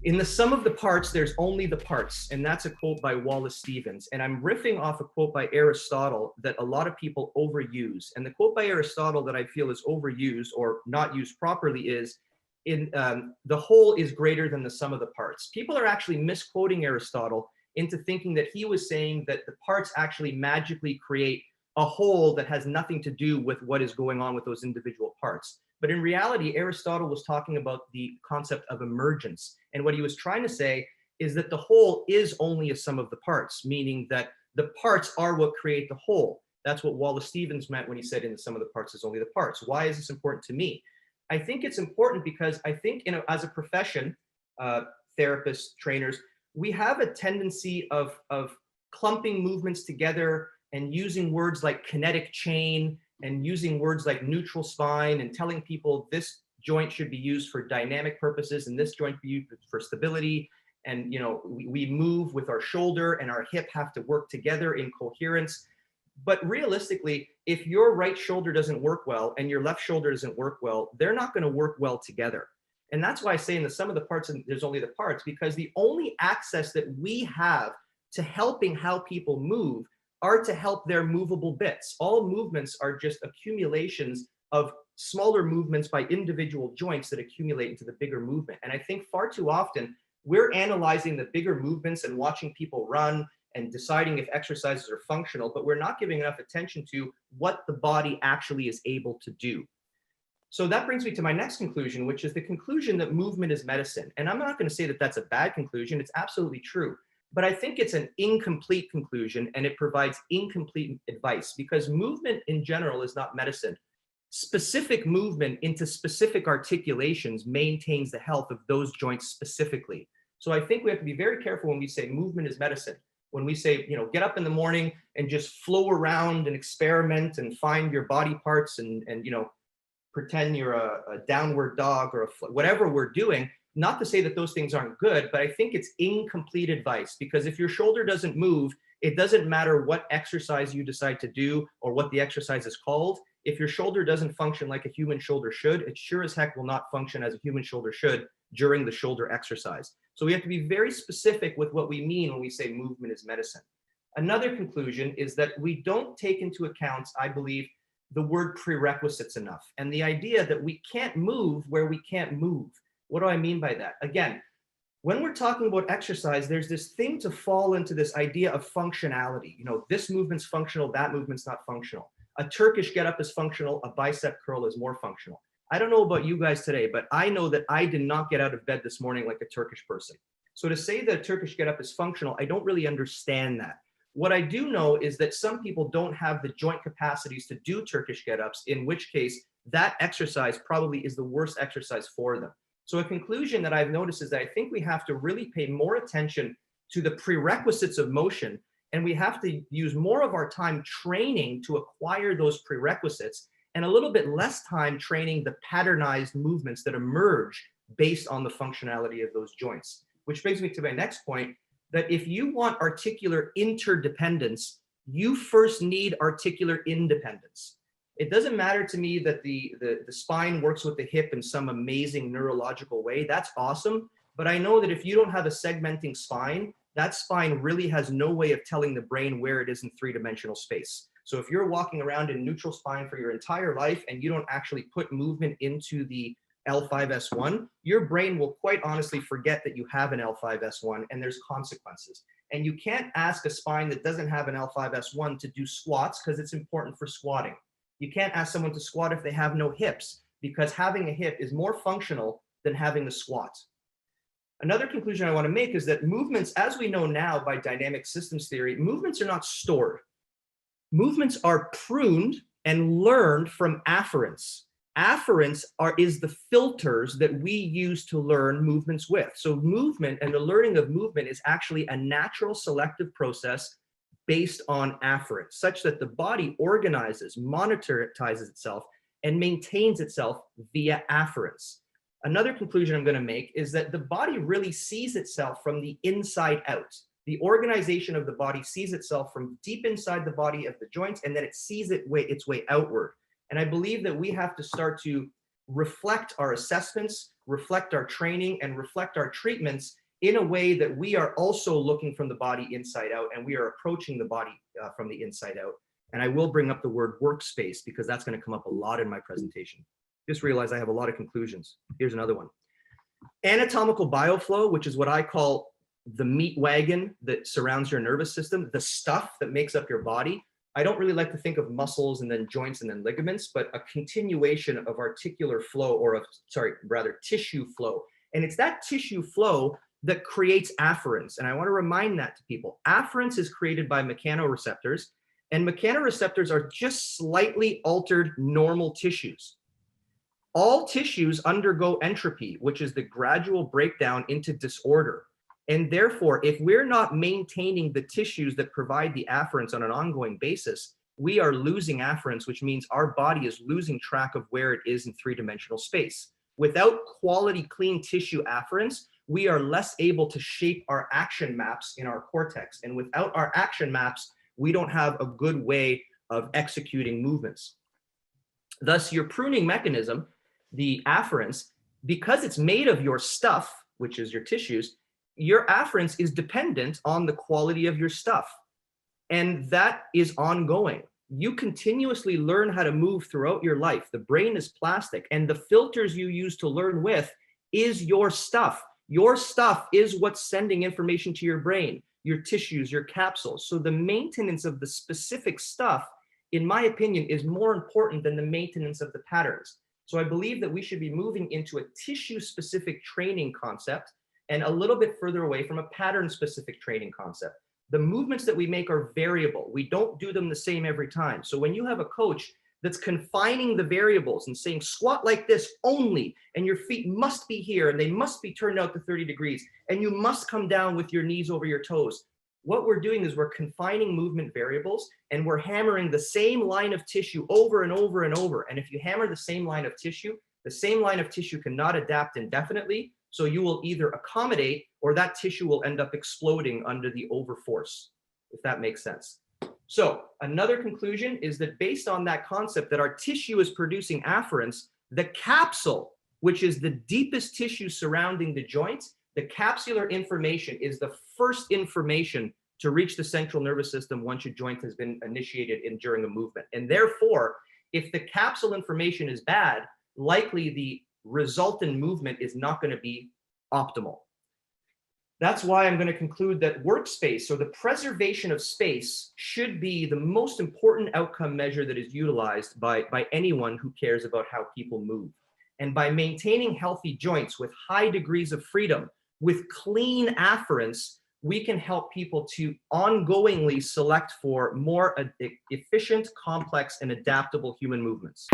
In the sum of the parts, there's only the parts. And that's a quote by Wallace Stevens. And I'm riffing off a quote by Aristotle that a lot of people overuse. And the quote by Aristotle that I feel is overused or not used properly is the whole is greater than the sum of the parts. People are actually misquoting Aristotle into thinking that he was saying that the parts actually magically create a whole that has nothing to do with what is going on with those individual parts. But in reality, Aristotle was talking about the concept of emergence. And what he was trying to say is that the whole is only a sum of the parts, meaning that the parts are what create the whole. That's what Wallace Stevens meant when he said in the sum of the parts is only the parts. Why is this important to me? I think it's important because I think as a profession, therapists, trainers, we have a tendency of clumping movements together and using words like kinetic chain and using words like neutral spine and telling people this joint should be used for dynamic purposes and this joint be used for stability. And we move with our shoulder and our hip have to work together in coherence. But realistically, if your right shoulder doesn't work well and your left shoulder doesn't work well, they're not going to work well together. And that's why I say in the sum of the parts, and there's only the parts, because the only access that we have to helping how people move are to help their movable bits. All movements are just accumulations of smaller movements by individual joints that accumulate into the bigger movement. And I think far too often we're analyzing the bigger movements and watching people run and deciding if exercises are functional, but we're not giving enough attention to what the body actually is able to do. So that brings me to my next conclusion, which is the conclusion that movement is medicine. And I'm not going to say that that's a bad conclusion. It's absolutely true. But I think it's an incomplete conclusion and it provides incomplete advice because movement in general is not medicine. Specific movement into specific articulations maintains the health of those joints specifically. So I think we have to be very careful when we say movement is medicine. When we say, get up in the morning and just flow around and experiment and find your body parts and pretend you're a downward dog or whatever we're doing, not to say that those things aren't good, but I think it's incomplete advice because if your shoulder doesn't move, it doesn't matter what exercise you decide to do or what the exercise is called. If your shoulder doesn't function like a human shoulder should, it sure as heck will not function as a human shoulder should during the shoulder exercise. So we have to be very specific with what we mean when we say movement is medicine. Another conclusion is that we don't take into account, I believe, the word prerequisites enough and the idea that we can't move where we can't move. What do I mean by that? Again, when we're talking about exercise, there's this thing to fall into this idea of functionality. This movement's functional, that movement's not functional. A Turkish get-up is functional, a bicep curl is more functional. I don't know about you guys today, but I know that I did not get out of bed this morning like a Turkish person. So to say that a Turkish get-up is functional, I don't really understand that. What I do know is that some people don't have the joint capacities to do Turkish get-ups, in which case that exercise probably is the worst exercise for them. So a conclusion that I've noticed is that I think we have to really pay more attention to the prerequisites of motion, and we have to use more of our time training to acquire those prerequisites and a little bit less time training the patternized movements that emerge based on the functionality of those joints. Which brings me to my next point, that if you want articular interdependence, you first need articular independence. It doesn't matter to me that the spine works with the hip in some amazing neurological way. That's awesome. But I know that if you don't have a segmenting spine, that spine really has no way of telling the brain where it is in three-dimensional space. So if you're walking around in neutral spine for your entire life and you don't actually put movement into the L5S1, your brain will quite honestly forget that you have an L5S1 and there's consequences. And you can't ask a spine that doesn't have an L5S1 to do squats because it's important for squatting. You can't ask someone to squat if they have no hips because having a hip is more functional than having the squat. Another conclusion I want to make is that movements, as we know now by dynamic systems theory, movements are not stored. Movements are pruned and learned from afferents. Afferents is the filters that we use to learn movements with. So movement and the learning of movement is actually a natural selective process based on afferents, such that the body organizes, monetizes itself, and maintains itself via afferents. Another conclusion I'm going to make is that the body really sees itself from the inside out. The organization of the body sees itself from deep inside the body of the joints, and then it sees its way outward. And I believe that we have to start to reflect our assessments, reflect our training, and reflect our treatments in a way that we are also looking from the body inside out, and we are approaching the body from the inside out. And I will bring up the word workspace because that's going to come up a lot in my presentation. Just realize I have a lot of conclusions. Here's another one. Anatomical bioflow, which is what I call the meat wagon that surrounds your nervous system, the stuff that makes up your body. I don't really like to think of muscles and then joints and then ligaments, but a continuation of articular flow, or rather tissue flow. And it's that tissue flow that creates afferents. And I want to remind that to people. Afferents is created by mechanoreceptors, and mechanoreceptors are just slightly altered normal tissues. All tissues undergo entropy, which is the gradual breakdown into disorder. And therefore, if we're not maintaining the tissues that provide the afferents on an ongoing basis, we are losing afferents, which means our body is losing track of where it is in three-dimensional space. Without quality, clean tissue afferents, we are less able to shape our action maps in our cortex. And without our action maps, we don't have a good way of executing movements. Thus, your pruning mechanism, the afferents, because it's made of your stuff, which is your tissues, your afferents is dependent on the quality of your stuff. And that is ongoing. You continuously learn how to move throughout your life. The brain is plastic, and the filters you use to learn with is your stuff. Your stuff is what's sending information to your brain, your tissues, your capsules. So the maintenance of the specific stuff, in my opinion, is more important than the maintenance of the patterns. So I believe that we should be moving into a tissue-specific training concept and a little bit further away from a pattern-specific training concept. The movements that we make are variable. We don't do them the same every time. So when you have a coach that's confining the variables and saying squat like this only, and your feet must be here and they must be turned out to 30 degrees, and you must come down with your knees over your toes, what we're doing is we're confining movement variables, and we're hammering the same line of tissue over and over and over. And if you hammer the same line of tissue cannot adapt indefinitely. So you will either accommodate, or that tissue will end up exploding under the overforce, if that makes sense. So another conclusion is that based on that concept that our tissue is producing afferents, the capsule, which is the deepest tissue surrounding the joints, the capsular information is the first information to reach the central nervous system once your joint has been initiated during a movement. And therefore, if the capsule information is bad, likely the resultant movement is not going to be optimal. That's why I'm going to conclude that workspace, or the preservation of space, should be the most important outcome measure that is utilized by anyone who cares about how people move. And by maintaining healthy joints with high degrees of freedom, with clean afferents, we can help people to ongoingly select for more efficient, complex, and adaptable human movements.